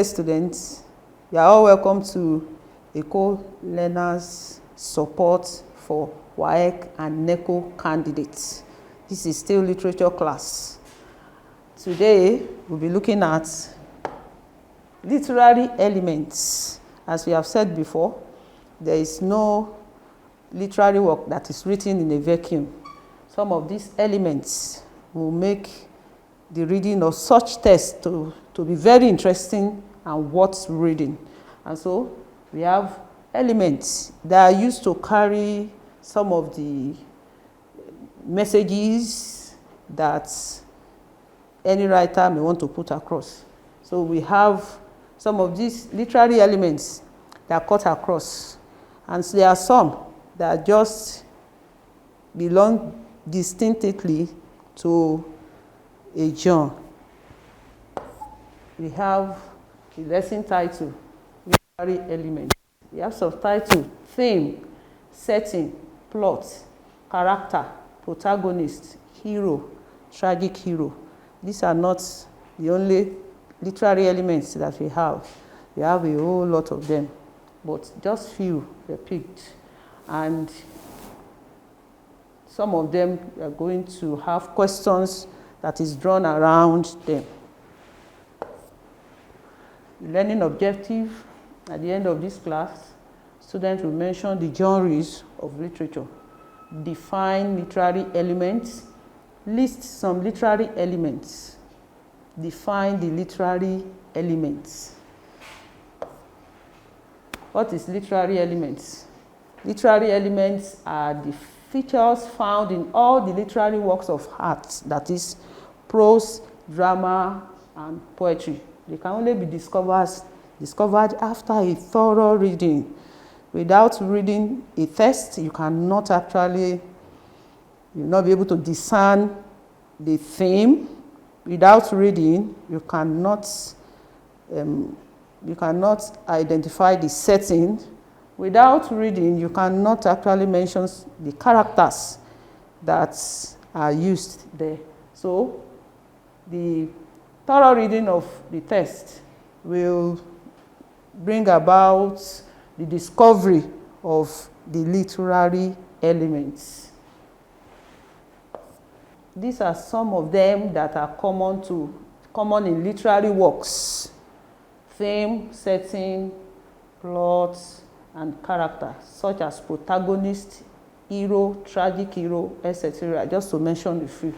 dear students, you are all welcome to Eko Learners Support for WAEC and NECO candidates. This is still literature class. Today, we'll be looking at literary elements. As we have said before, there is no literary work that is written in a vacuum. Some of these elements will make the reading of such text to be very interesting and worth reading. And so we have elements that are used to carry some of the messages that any writer may want to put across. So we have some of these literary elements that cut across. And so there are some that just belong distinctly to a genre. We have the lesson title, literary elements. We have subtitle, theme, setting, plot, character, protagonist, hero, tragic hero. These are not the only literary elements that we have. We have a whole lot of them, but just few were picked. And some of them are going to have questions that is drawn around them. The learning objective at the end of this class, students will mention the genres of literature, define literary elements, list some literary elements, define the literary elements. What is literary elements? Literary elements are the features found in all the literary works of art, that is, prose, drama, and poetry. They can only be discovered after a thorough reading. Without reading a text, you cannot actually, you'll not be able to discern the theme. Without reading, you cannot identify the setting. Without reading, you cannot actually mention the characters that are used there. So, the thorough reading of the text will bring about the discovery of the literary elements. These are some of them that are common in literary works: theme, setting, plot, and character, such as protagonist, hero, tragic hero, etc. Just to mention a few.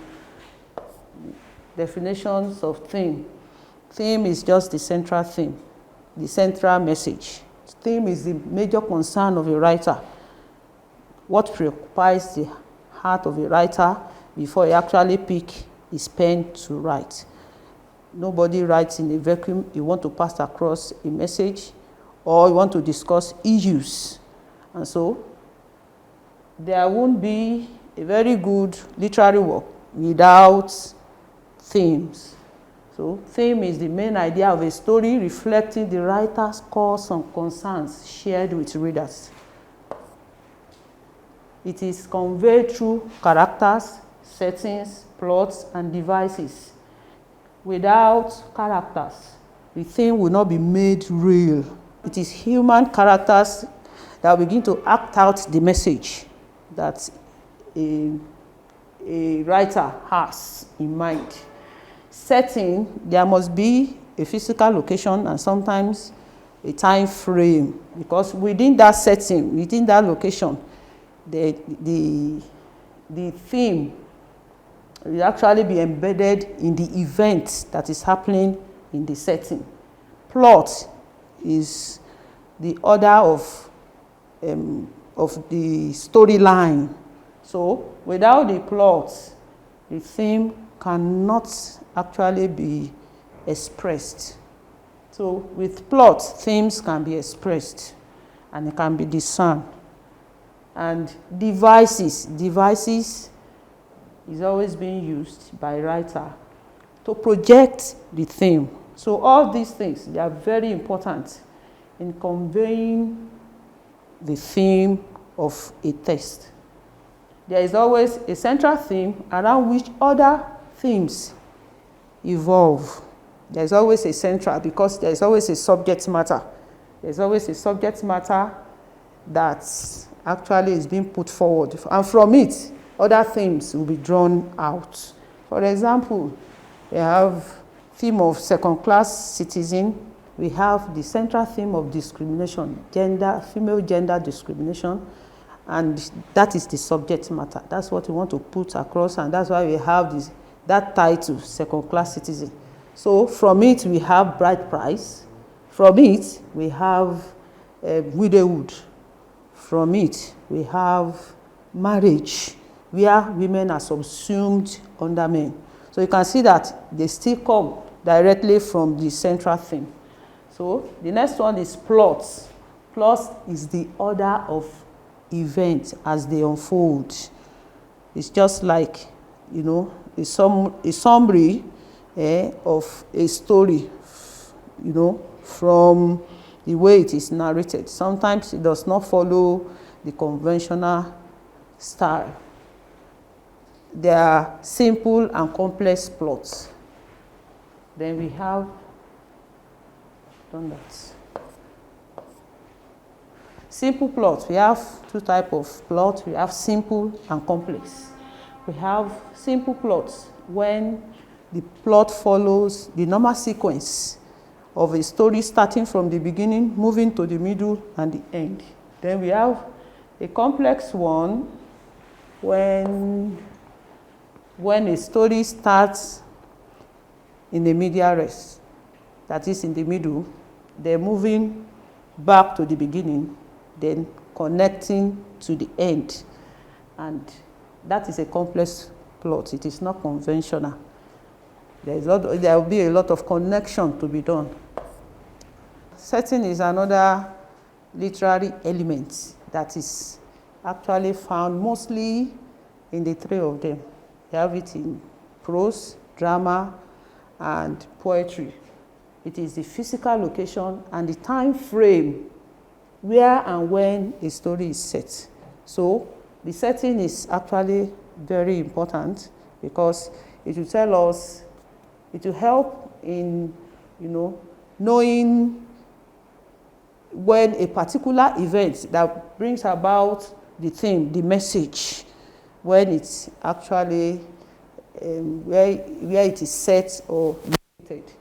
Definitions of theme. Theme is just the central theme, the central message. Theme is the major concern of a writer. What preoccupies the heart of a writer before he actually picks his pen to write. Nobody writes in a vacuum. You want to pass across a message, or you want to discuss issues. And so there won't be a very good literary work without themes. So theme is the main idea of a story reflecting the writer's cause and concerns shared with readers. It is conveyed through characters, settings, plots, and devices. Without characters, the theme will not be made real. It is human characters that begin to act out the message that a writer has in mind. Setting, there must be a physical location and sometimes a time frame, because within that setting, within that location, the theme will actually be embedded in the event that is happening in the setting. Plot is the order of the storyline. So without the plot, the theme cannot actually be expressed. So with plot, themes can be expressed and it can be discerned. And devices is always being used by writer to project the theme. So all these things, they are very important in conveying the theme of a text. There is always a central theme around which other themes evolve. There's always a central because there's always a subject matter. There's always a subject matter that actually is being put forward. And from it, other themes will be drawn out. For example, we have theme of second-class citizen. We have the central theme of discrimination, female gender discrimination, and that is the subject matter. That's what we want to put across, and that's why we have that title, second-class citizen. So from it, we have bride price. From it, we have widowhood. From it, we have marriage, where women are subsumed under men. So you can see that they still come directly from the central theme. So the next one is plots. Plots is the order of events as they unfold. It's just like, you know, a summary of a story, you know, from the way it is narrated. Sometimes it does not follow the conventional style. There are simple and complex plots. Then we have done that. Simple plots. We have two types of plots. We have simple and complex. We have simple plots when the plot follows the normal sequence of a story starting from the beginning, moving to the middle and the end. Then we have a complex one when a story starts in the medias res, that is in the middle, then moving back to the beginning, then connecting to the end. And that is a complex plot. It is not conventional. There will be a lot of connection to be done. Setting is another literary element that is actually found mostly in the three of them. You have it in prose, drama, and poetry. It is the physical location and the time frame where and when a story is set. So the setting is actually very important because it will tell us, it will help in, you know, knowing when a particular event that brings about the theme, the message, when it's actually where it is set or related.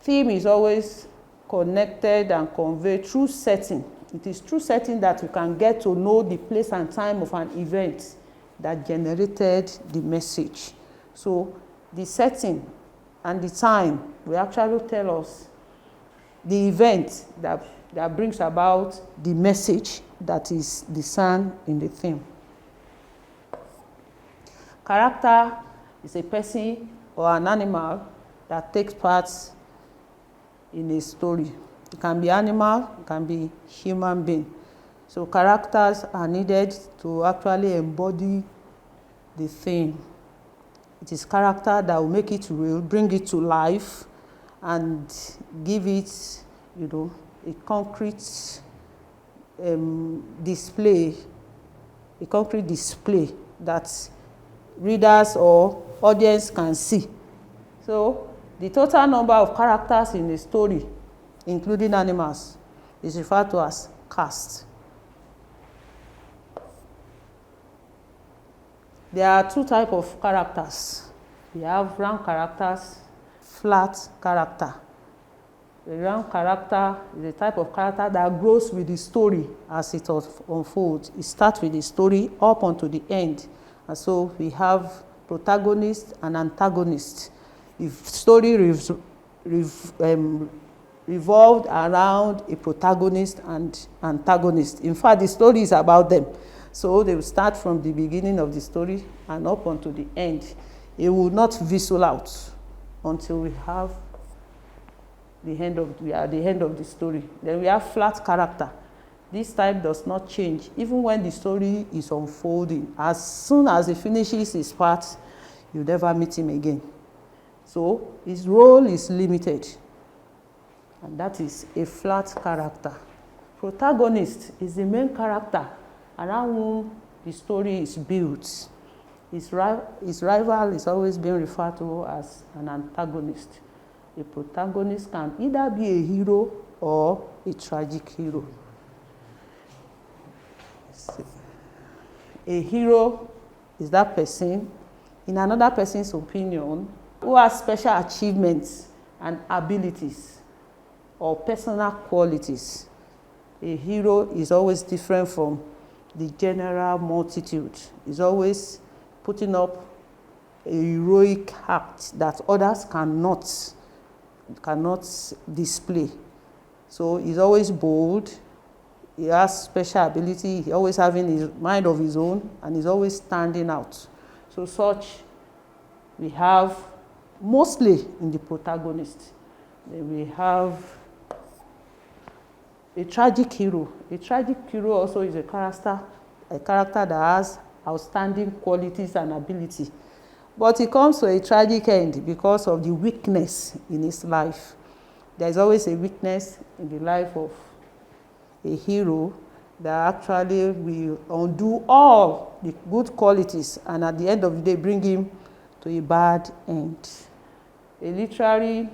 Theme is always connected and conveyed through setting. It is through setting that you can get to know the place and time of an event that generated the message. So the setting and the time will actually tell us the event that brings about the message that is discerned in the theme. Character is a person or an animal that takes part in a story. It can be animal, it can be human being. So characters are needed to actually embody the theme. It is character that will make it real, bring it to life, and give it, you know, a concrete display that readers or audience can see. So the total number of characters in a story, including animals, is referred to as cast. There are two types of characters. We have round characters, flat character. The round character is a type of character that grows with the story as it unfolds. It starts with the story up until the end. And so we have protagonist and antagonist. The story revolved around a protagonist and antagonist. In fact, the story is about them. So they will start from the beginning of the story and up until the end. It will not fizzle out until we have the end of the story. Then we have flat character. This type does not change even when the story is unfolding. As soon as he finishes his part, you never meet him again. So his role is limited, and that is a flat character. Protagonist is the main character around whom the story is built. His rival is always being referred to as an antagonist. A protagonist can either be a hero or a tragic hero. A hero is that person, in another person's opinion, who has special achievements and abilities or personal qualities. A hero is always different from the general multitude. He's always putting up a heroic act that others cannot display. So he's always bold. He has special ability. He always having his mind of his own, and he's always standing out. So such we have mostly in the protagonist. Then we have a tragic hero. A tragic hero also is a character that has outstanding qualities and ability. But he comes to a tragic end because of the weakness in his life. There is always a weakness in the life of a hero that actually will undo all the good qualities and at the end of the day bring him to a bad end. A literary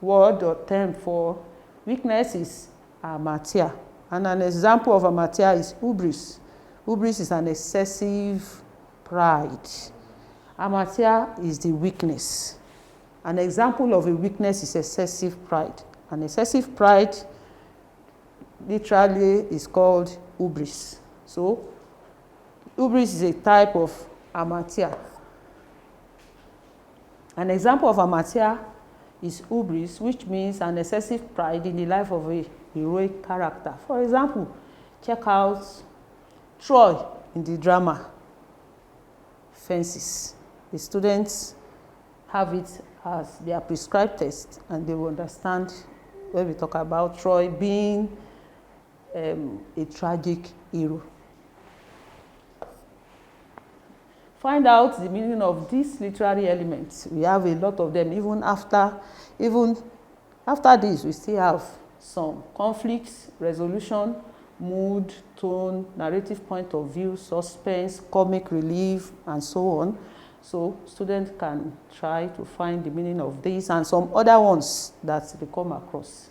word or term for weakness is amatia. And an example of amatia is hubris. Hubris is an excessive pride. Amatia is the weakness. An example of a weakness is excessive pride. An excessive pride literally is called hubris. So, hubris is a type of amatia. An example of amatia is hubris, which means an excessive pride in the life of a heroic character. For example, check out Troy in the drama Fences. The students have it as their prescribed test, and they will understand when we talk about Troy being a tragic hero. Find out the meaning of these literary elements. We have a lot of them. Even after this, we still have some: conflicts, resolution, mood, tone, narrative point of view, suspense, comic relief, and so on. So students can try to find the meaning of these and some other ones that they come across.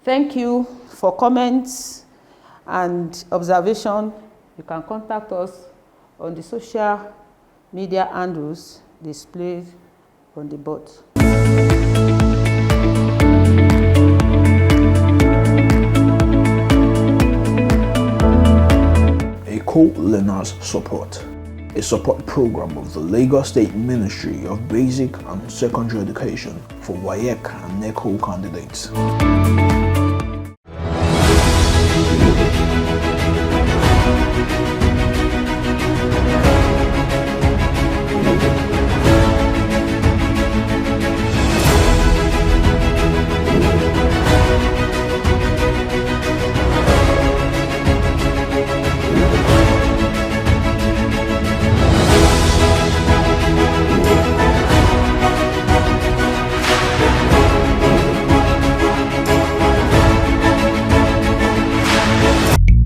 Thank you for comments and observation. You can contact us on the social media handles displayed on the board. Eko Learners Support, a support program of the Lagos State Ministry of Basic and Secondary Education for WAEC and NECO candidates.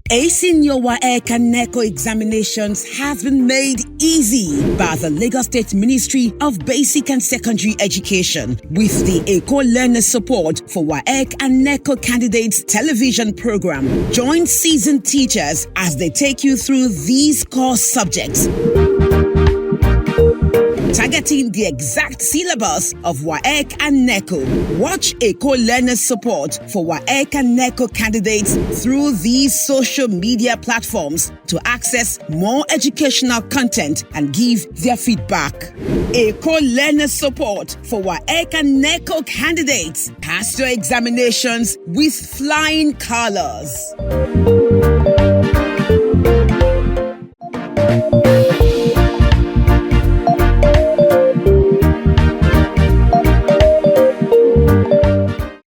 Acing your WAEC and NECO examinations has been made easy by the Lagos State Ministry of Basic and Secondary Education with the Eko Learners Support for WAEC and NECO candidates television program. Join seasoned teachers as they take you through these core subjects, targeting the exact syllabus of WAEC and NECO. Watch Eko Learners Support for WAEC and NECO candidates through these social media platforms to access more educational content and give their feedback. Eko Learners Support for WAEC and NECO candidates. Pass your examinations with flying colors.